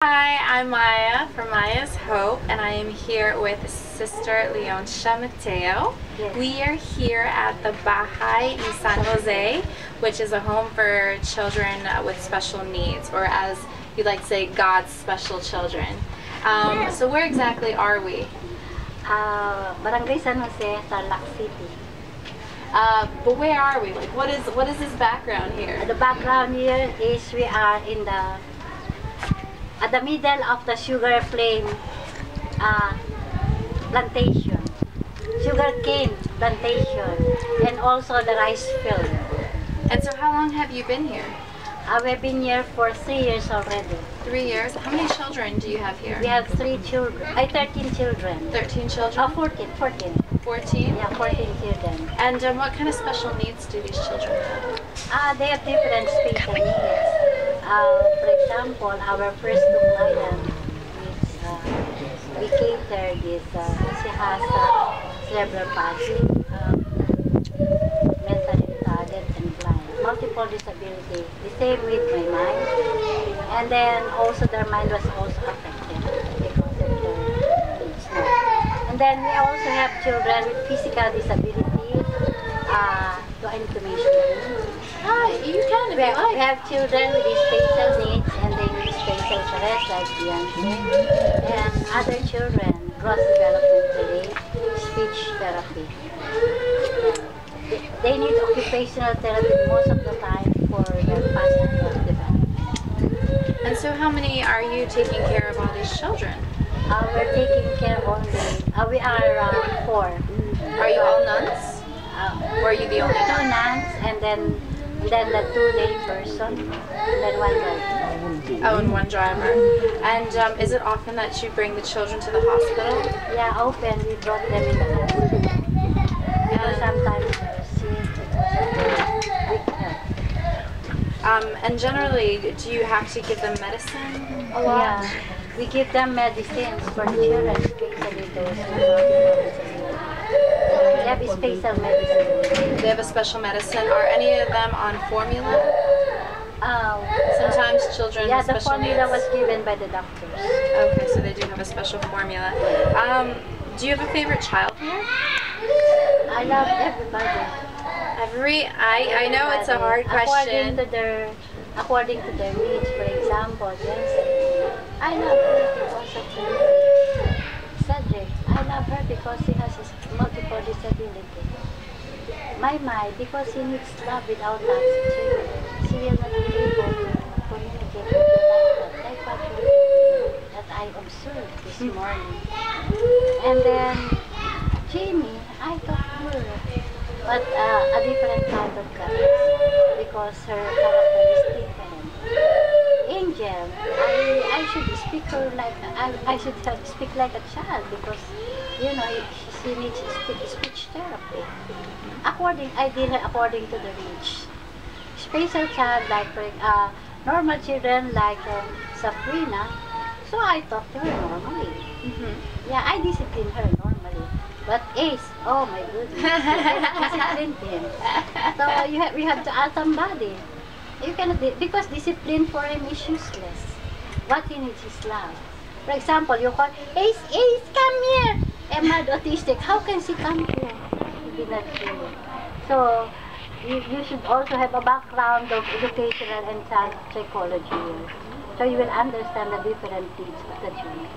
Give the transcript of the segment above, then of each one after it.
Hi, I'm Maya from Maya's Hope, and I am here with Sister Leoncia Mateo. Yes. We are here at the Bahay in San Jose, which is a home for children with special needs, or as you'd like to say, God's special children. So where exactly are we? Barangay San Jose, Tarlac City. But where are we? Like, what is this background here? The background here is we are in at the middle of the sugar cane plantation, sugar cane plantation, and also the rice field. And so how long have you been here? We've been here for 3 years already. 3 years? How many children do you have here? We have 13 children. 13 children? 14. 14? Yeah, 14 children. And what kind of special needs do these children have? They have different special needs. For example, our first two client is we catered this. She has cerebral palsy, mentally retarded and blind, multiple disability. The same with Mai-mai, and then also their mind was also affected because of their age now. And then we also have children with physical disabilities. Do I need to mention them? You can if you like. We have children with special needs and they need special caress like Beyonce. And other children, gross development delay, speech therapy. They need occupational therapy most of the time for their past development. And so how many are you taking care of all these children? We're taking care only, we are 4. Are you all nuns? Or are you the only 2 nun? nuns and then the 2-day person, and then 1 driver. Oh, and 1 driver. And is it often that you bring the children to the hospital? Yeah, often we brought them in the hospital. Because sometimes they're sick because of weak health. And generally, do you have to give them medicine a lot? Yeah, we give them medicines for the children, especially those who have they have special medicine. They have a special medicine. Are any of them on formula? Sometimes children yeah, with the special formula needs. was given by the doctors. Okay, so they do have a special formula. Do you have a favorite child here? I love everybody. I know it's a hard question. According to their needs, for example, yes, I love her because of her Cedric. I love her because she has multiple disability. Mai-mai because she needs love without that. She will not be able to communicate with you like that I observed this morning. And then Jamie, I taught her, but a different kind of character because her character is different. Angel, I should speak her like I should speak like a child because you know she needs speech therapy. I did her according to the reach. Special child like normal children like Sabrina, so I talk to her normally. Yeah, I discipline her normally. But Ace, oh my goodness, discipline him. So we have to ask somebody. You cannot, because discipline for him is useless. What he needs is love. For example, you call, Ace, come here. Emma, autistic, how can she come here? He did not do it. So, you should also have a background of educational and child psychology. So you will understand the different needs of the children.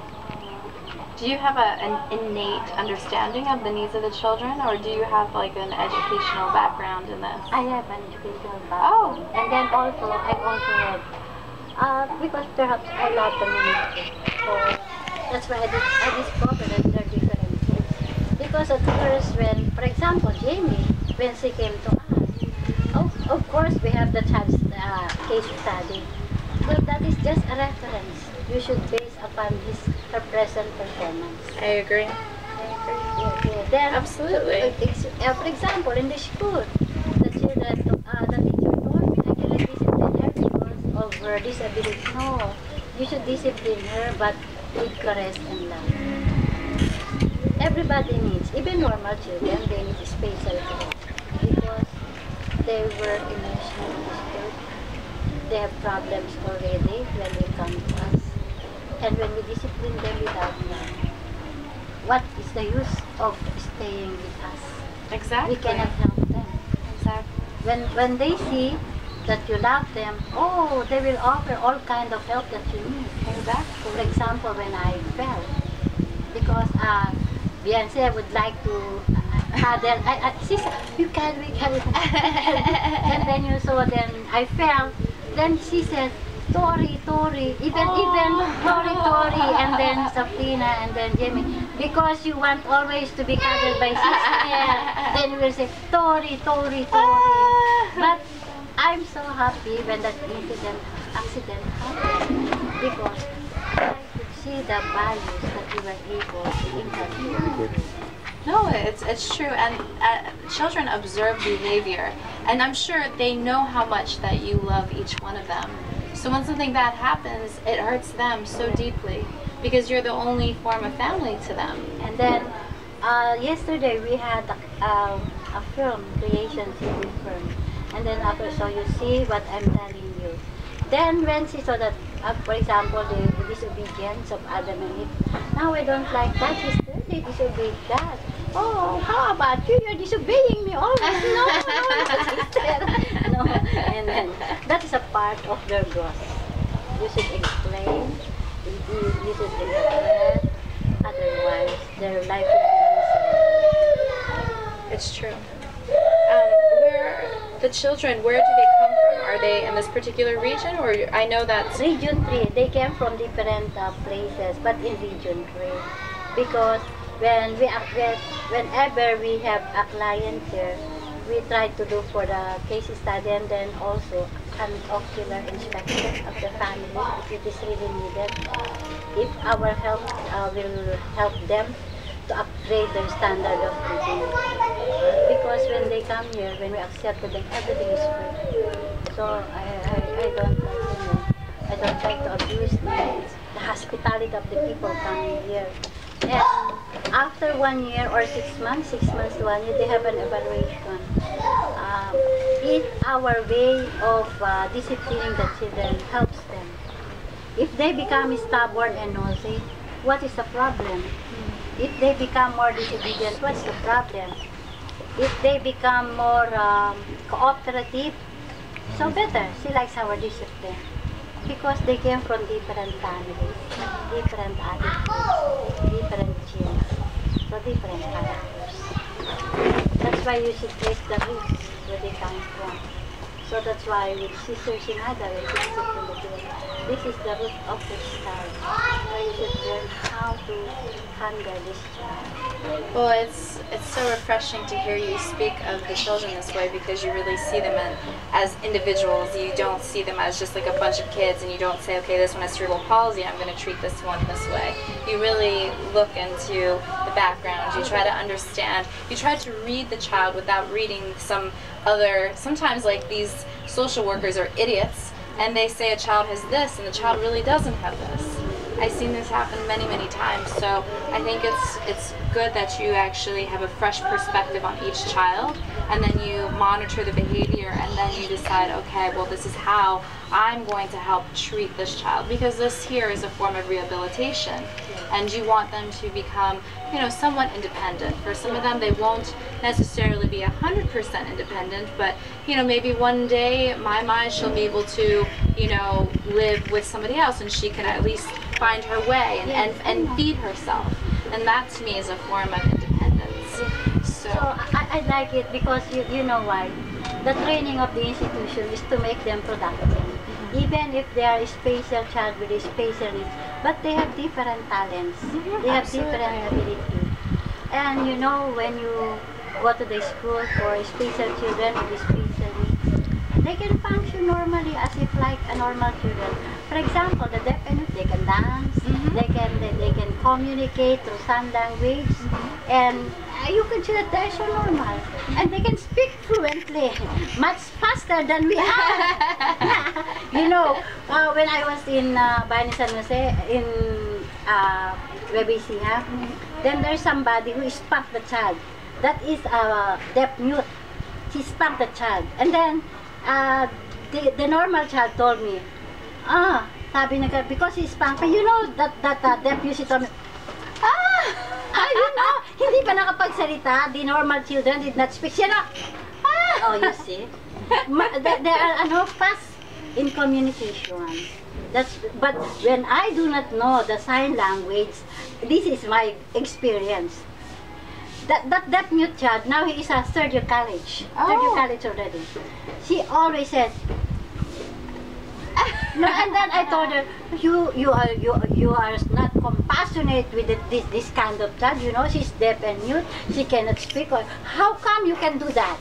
Do you have an innate understanding of the needs of the children, or do you have like an educational background in this? I have an educational background. And then also, I also have, because perhaps I love the ministry. So that's why I discovered that there are different needs. Because at first when, for example, Jamie, when she came to us, of course we have the child's case study. But that is just a reference. You should base upon her present performance. I agree. Yeah. Then, absolutely. For example, in the school, the children, the teacher told me, I cannot discipline her because of her disability. No, you should discipline her, but with caress and love. Everybody needs, even normal children, they need special care because they were emotionally disturbed. They have problems already when they come to us. And when we discipline them without love, what is the use of staying with us? Exactly. We cannot help them. Exactly. When they see that you love them, oh, they will offer all kind of help that you need. Exactly. For example, when I fell, because Beyonce would like to cuddle, she said, we can, and then I fell, then she said, Tori, even Tori, and then Safina, and then Jamie, because you want always to be cuddled by sister, then you will say, Tori. But I'm so happy when that accident happened, because I could see the values that you were able to inculcate. No, it's true, and children observe behavior, and I'm sure they know how much that you love each one of them. So when something bad happens, it hurts them so deeply, because you're the only form of family to them. And then yesterday we had a film creation film, and then after, so you see what I'm telling you. Then when she saw that, for example, the disobedience of Adam and Eve, now I don't like that, sister, they disobeyed that. Oh, how about you? You're disobeying me always. No, sister. No. And then that is a part of their growth. You should explain, you should interpret, otherwise their life will be miserable. It's true. The children, where do they come from? Are they in this particular region, or I know that Region 3, they came from different places, but in Region 3, because whenever we have a client here, we try to do for the case study, and then also an ocular inspection of the family if it is really needed. If our help will help them to upgrade their standard of living. Because when they come here, when we accept them, everything is free. So I don't like, I don't like to abuse the hospitality of the people coming here. And after 1 year or 6 months, 6 months to 1 year, they have an evaluation. If our way of disciplining the children helps them. If they become stubborn and nosy, what is the problem? If they become more disobedient, what's the problem? If they become more cooperative, so better. She likes our discipline. Because they came from different families, different attitudes, different genes, so different characters. That's why you should trace the roots where they come from. So that's why with Sister Shinada, when she disciplined the children, this is the root of the child. Where you should learn how to handle this child. Well, it's so refreshing to hear you speak of the children this way, because you really see them as individuals. You don't see them as just like a bunch of kids, and you don't say, okay, this one has cerebral palsy, I'm going to treat this one this way. You really look into the background. You try to understand. You try to read the child without reading sometimes like these social workers are idiots, and they say a child has this, and the child really doesn't have this. I've seen this happen many, many times, so I think it's good that you actually have a fresh perspective on each child, and then you monitor the behavior, and then you decide, okay, well, this is how I'm going to help treat this child, because this here is a form of rehabilitation, and you want them to become, somewhat independent. For some of them, they won't necessarily be 100% independent, but, maybe one day, Mai-mai, she'll be able to, live with somebody else, and she can at least find her way and feed herself. And that, to me, is a form of independence. So I like it because you know why? The training of the institution is to make them productive. Even if they are a special child with a special needs, but they have different talents. They have different abilities. And when you go to the school for special children with special needs, they can function normally as if like a normal children. For example, the deaf and mute, they can dance, they can communicate through sign language, and you can see that they're so normal. And they can speak fluently, much faster than we are. When I was in Bahay San Jose, in Webisia, then there's somebody who spanked the child. That is a deaf mute. She spanked the child. And then the normal child told me, Sabi na, because he's spanking, you know, that deputy told me, you know, hindi pa nakapagsalita. The normal children did not speak. Siya na, oh, you see. They are, fast in communication. But when I do not know the sign language, this is my experience. That mute child, now he is a third year college. Third year college already. She always said, no, and then I told her, you are not compassionate with this kind of child. You know, she's deaf and mute. She cannot speak. How come you can do that?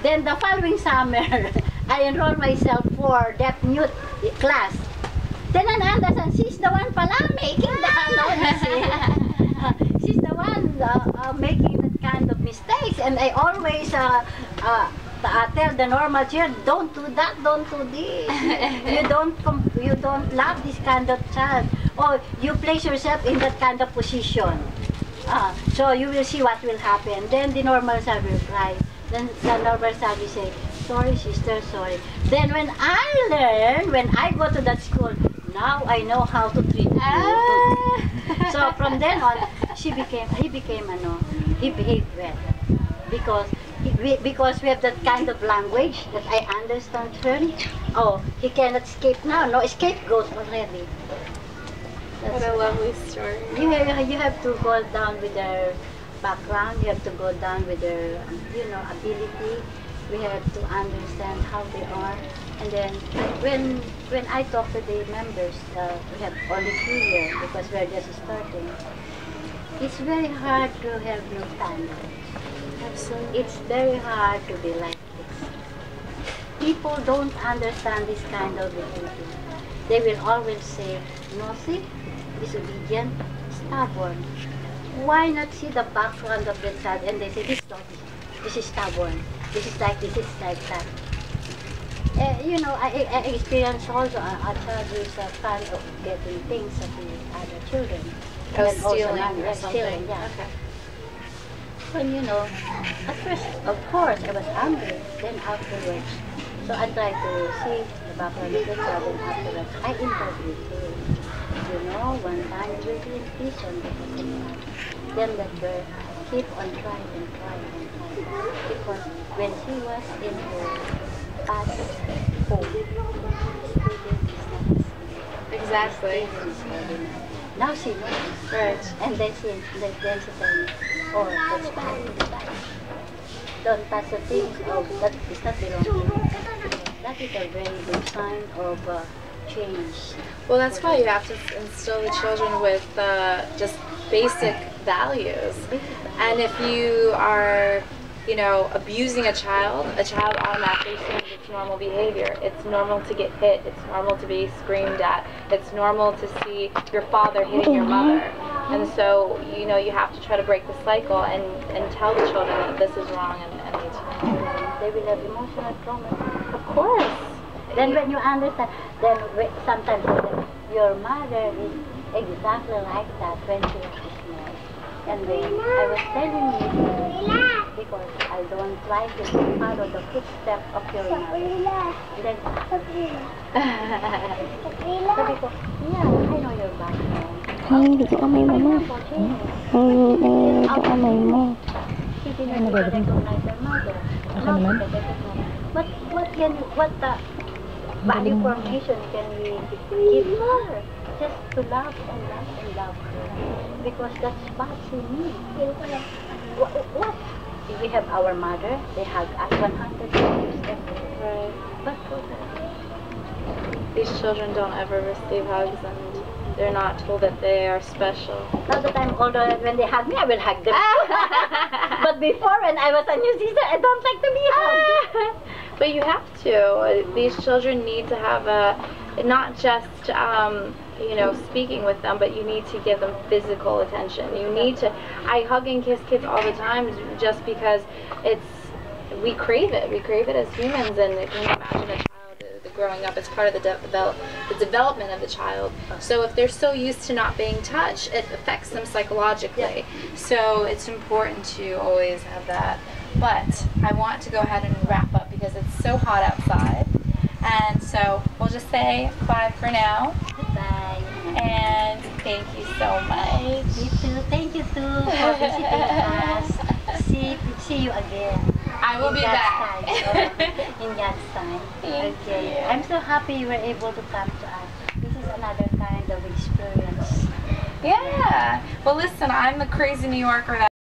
Then the following summer, I enrolled myself for deaf mute class. Then I understand she's the one pala making she's the one making that kind of mistakes. And I always tell the normal child, don't do that, don't do this. you don't love this kind of child, or you place yourself in that kind of position. So you will see what will happen. Then the normal child will cry. Then the normal child will say, sorry sister, sorry. Then when I go to that school, now I know how to treat you. So from then on, he behaved well. Because we have that kind of language that I understand her. Oh, he cannot escape now. No scapegoat already. What a lovely story. You have to go down with their background. You have to go down with their, ability. We have to understand how they are. And then when I talk to the members, we have only 2 years because we are just starting. It's very hard to have no standards. Absolutely. It's very hard to be like this. People don't understand this kind of behavior. They will always say, nosy, disobedient, stubborn. Why not see the background of the child and they say, this is stubborn, this is like that. I experienced also a child who is fond of getting things of the other children. Stealing or something. Stealing, yeah. Okay. And at first, of course, I was angry. Then afterwards, so I tried to see the background of the child, and afterwards, I interviewed him. One time we will be in prison because of that. Then that girl keep on trying and trying and trying. Because when she was in her past home, student is not. Exactly. Now she knows. Right. And then she tells me, oh, that's bad. Don't touch the things that is not belong to you. That is a very good sign of change. Well, that's why you have to instill the children with just basic values. And if you are, abusing a child automatically assumes it's normal behavior. It's normal to get hit. It's normal to be screamed at. It's normal to see your father hitting your mother. And so, you have to try to break the cycle and tell the children that this is wrong and they will have emotional trauma. Of course. Then when you understand, then sometimes your mother is exactly like that when she was small. And then I was telling you, because I don't like to follow the footsteps of your mother. And then, sabi ko, yeah, I know your background. Hindi ko amay mama. Hindi ko amay mo. She didn't recognize her mother. But what the value formation can we give her? Just to love and love and love her. Because that's what she needs. What? We have our mother, they hug us 100 times every day. Right. But for that, These children don't ever receive hugs, and they're not told that they are special. now that I'm older, when they hug me, I will hug them. But before, when I was a new sister, I don't like to be hugged. But you have to. These children need to have not just speaking with them, but you need to give them physical attention. You need to. I hug and kiss kids all the time just because we crave it. We crave it as humans, and can you imagine a child growing up? It's part of the development of the child. So if they're so used to not being touched, it affects them psychologically. So it's important to always have that. But I want to go ahead and wrap up because it's so hot outside. And so we'll just say bye for now. Bye. And thank you so much. Me too. Thank you too for visiting us. See you again. I will be back. In God's time. Okay. I'm so happy you were able to come to us. This is another kind of experience. Yeah. Well, listen, I'm the crazy New Yorker that